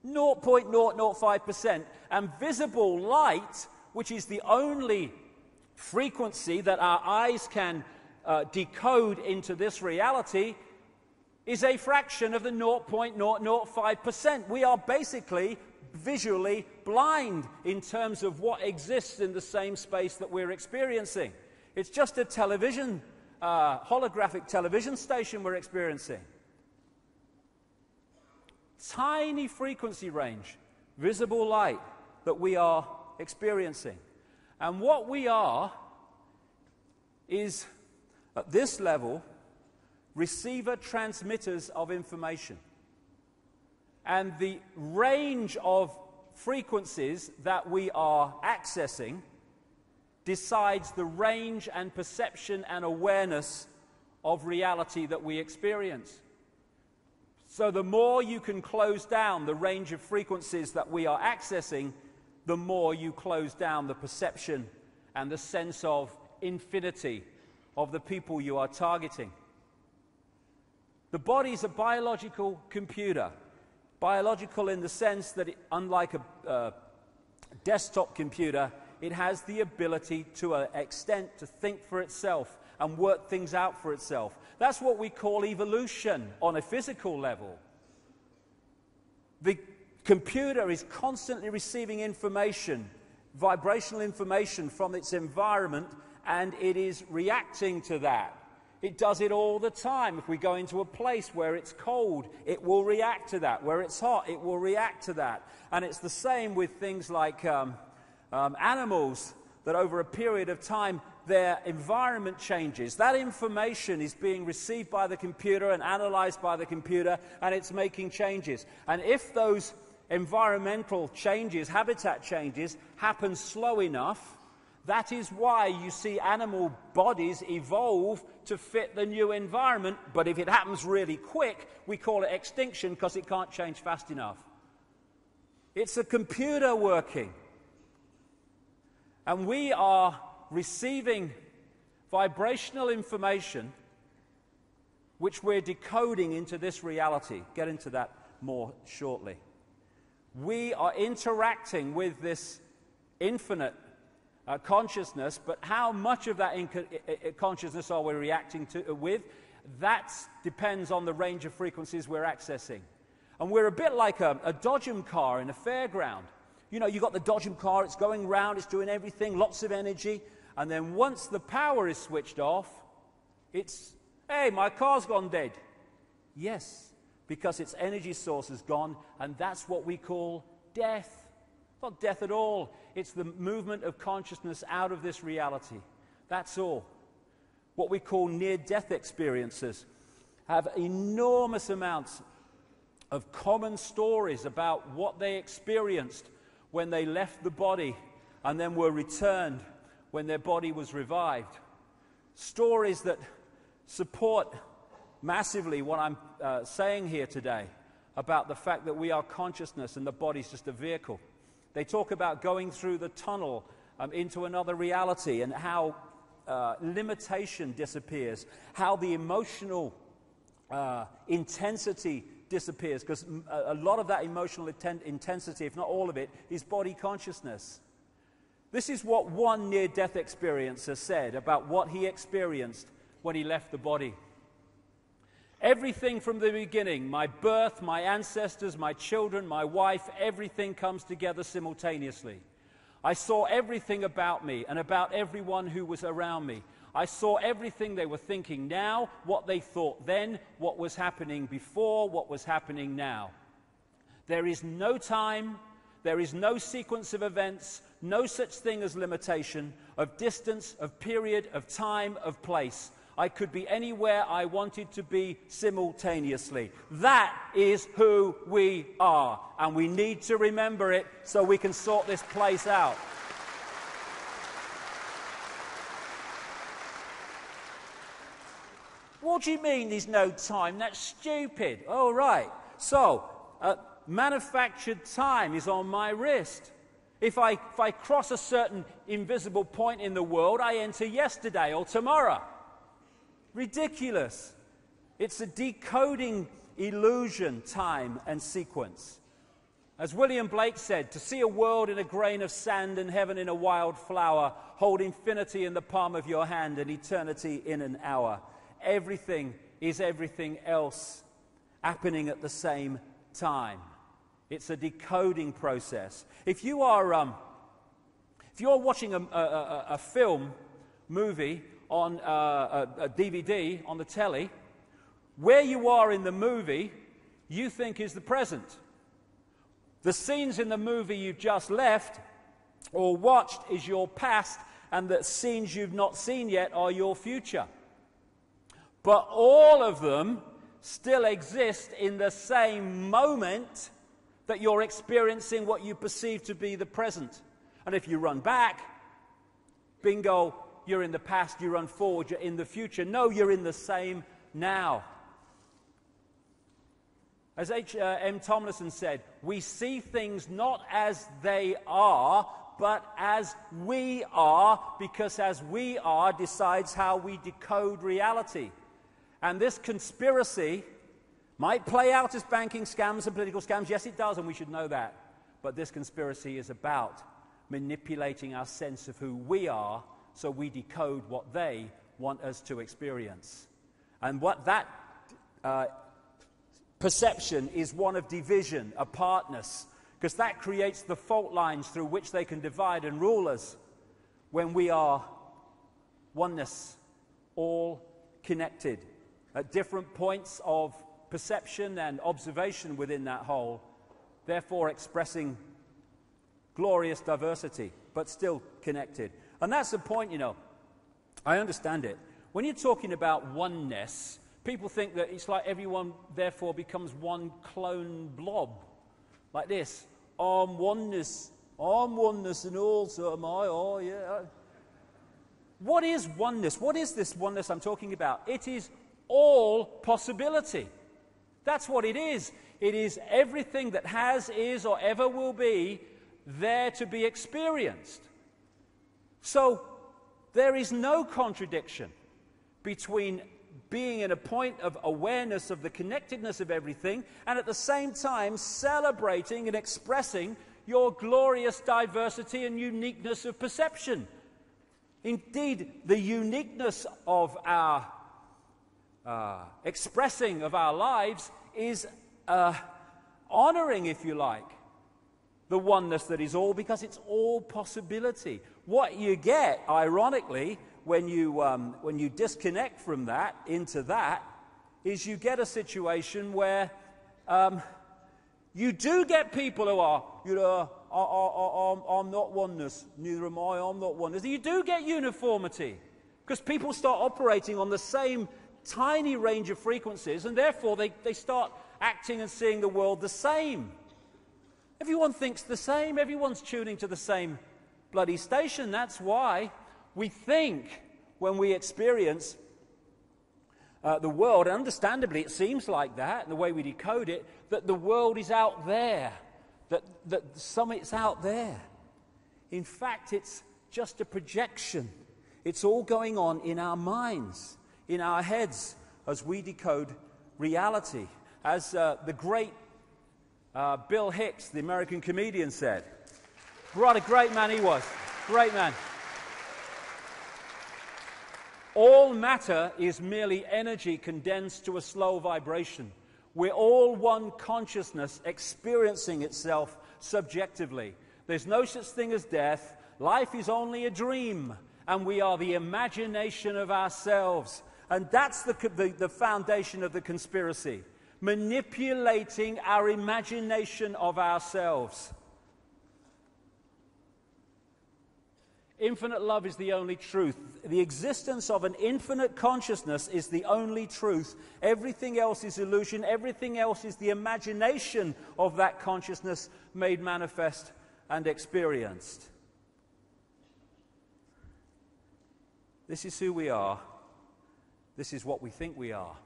0.005%. And visible light, which is the only frequency that our eyes can decode into this reality, is a fraction of the 0.005%. We are basically visually blind in terms of what exists in the same space that we're experiencing. It's just a television, holographic television station we're experiencing. Tiny frequency range, visible light that we are experiencing. And what we are is, at this level, receiver transmitters of information. And the range of frequencies that we are accessing decides the range and perception and awareness of reality that we experience. So the more you can close down the range of frequencies that we are accessing, the more you close down the perception and the sense of infinity of the people you are targeting. The body is a biological computer. Biological in the sense that, unlike a desktop computer, it has the ability to an extent to think for itself and work things out for itself. That's what we call evolution on a physical level. The computer is constantly receiving information, vibrational information from its environment, and it is reacting to that. It does it all the time. If we go into a place where it's cold, it will react to that. Where it's hot, it will react to that. And it's the same with things like animals, that over a period of time, their environment changes. That information is being received by the computer and analyzed by the computer, and it's making changes. And if those environmental changes, habitat changes, happen slow enough, that is why you see animal bodies evolve to fit the new environment. But if it happens really quick, we call it extinction because it can't change fast enough. It's a computer working. And we are receiving vibrational information which we're decoding into this reality. Get into that more shortly. We are interacting with this infinite consciousness, but how much of that consciousness are we reacting to with? That depends on the range of frequencies we're accessing. And we're a bit like a dodgem car in a fairground. You know, you've got the dodgem car, it's going round, it's doing everything, lots of energy, and then once the power is switched off, it's, hey, my car's gone dead. Yes, because its energy source is gone, and that's what we call death. Not death at all. It's the movement of consciousness out of this reality. That's all. What we call near-death experiences have enormous amounts of common stories about what they experienced when they left the body and then were returned when their body was revived. Stories that support massively what I'm saying here today about the fact that we are consciousness and the body's just a vehicle. They talk about going through the tunnel into another reality and how limitation disappears, how the emotional intensity disappears, because a lot of that emotional intensity, if not all of it, is body consciousness. This is what one near-death experiencer said about what he experienced when he left the body. Everything from the beginning, my birth, my ancestors, my children, my wife, everything comes together simultaneously. I saw everything about me and about everyone who was around me. I saw everything they were thinking now, what they thought then, what was happening before, what was happening now. There is no time, there is no sequence of events, no such thing as limitation, of distance, of period, of time, of place. I could be anywhere I wanted to be simultaneously. That is who we are, and we need to remember it so we can sort this place out. What do you mean there's no time? That's stupid. Oh, right. So, manufactured time is on my wrist. If I cross a certain invisible point in the world, I enter yesterday or tomorrow. Ridiculous. It's a decoding illusion, time and sequence. As William Blake said, to see a world in a grain of sand and heaven in a wild flower, hold infinity in the palm of your hand and eternity in an hour. Everything is everything else happening at the same time. It's a decoding process. If you are watching a film, movie on a DVD on the telly, where you are in the movie, you think is the present. The scenes in the movie you've just left or watched is your past, and the scenes you've not seen yet are your future. But all of them still exist in the same moment that you're experiencing what you perceive to be the present. And if you run back, bingo, you're in the past. You run forward, you're in the future. No, you're in the same now. As H.M. Tomlinson said, we see things not as they are, but as we are, because as we are decides how we decode reality. And this conspiracy might play out as banking scams and political scams. Yes, it does, and we should know that. But this conspiracy is about manipulating our sense of who we are so we decode what they want us to experience. And what that perception is one of division, apartness, because that creates the fault lines through which they can divide and rule us when we are oneness, all connected at different points of perception and observation within that whole, therefore expressing glorious diversity, but still connected. And that's the point, I understand it. When you're talking about oneness, people think that it's like everyone therefore becomes one clone blob, like this. I'm oneness, and also am I, oh yeah. What is oneness? What is this oneness I'm talking about? It is all possibility. That's what it is. It is everything that has, is, or ever will be there to be experienced. So there is no contradiction between being in a point of awareness of the connectedness of everything and at the same time celebrating and expressing your glorious diversity and uniqueness of perception. Indeed, the uniqueness of our expressing of our lives is honoring, if you like, the oneness that is all, because it's all possibility. What you get, ironically, when you disconnect from that into that, is you get a situation where you do get people who are, I'm not oneness, neither am I, I'm not oneness. You do get uniformity, because people start operating on the same tiny range of frequencies, and therefore they start acting and seeing the world the same. Everyone thinks the same. Everyone's tuning to the same bloody station. That's why we think when we experience the world, and understandably it seems like that, and the way we decode it, that the world is out there, that the summit's out there. In fact, it's just a projection. It's all going on in our minds, in our heads, as we decode reality. As the great Bill Hicks, the American comedian, said. What a great man he was. Great man. All matter is merely energy condensed to a slow vibration. We're all one consciousness experiencing itself subjectively. There's no such thing as death. Life is only a dream, and we are the imagination of ourselves. And that's the foundation of the conspiracy. Manipulating our imagination of ourselves. Infinite love is the only truth. The existence of an infinite consciousness is the only truth. Everything else is illusion. Everything else is the imagination of that consciousness made manifest and experienced. This is who we are. This is what we think we are.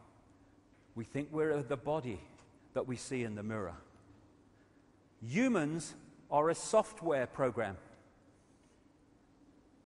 We think we're the body that we see in the mirror. Humans are a software program.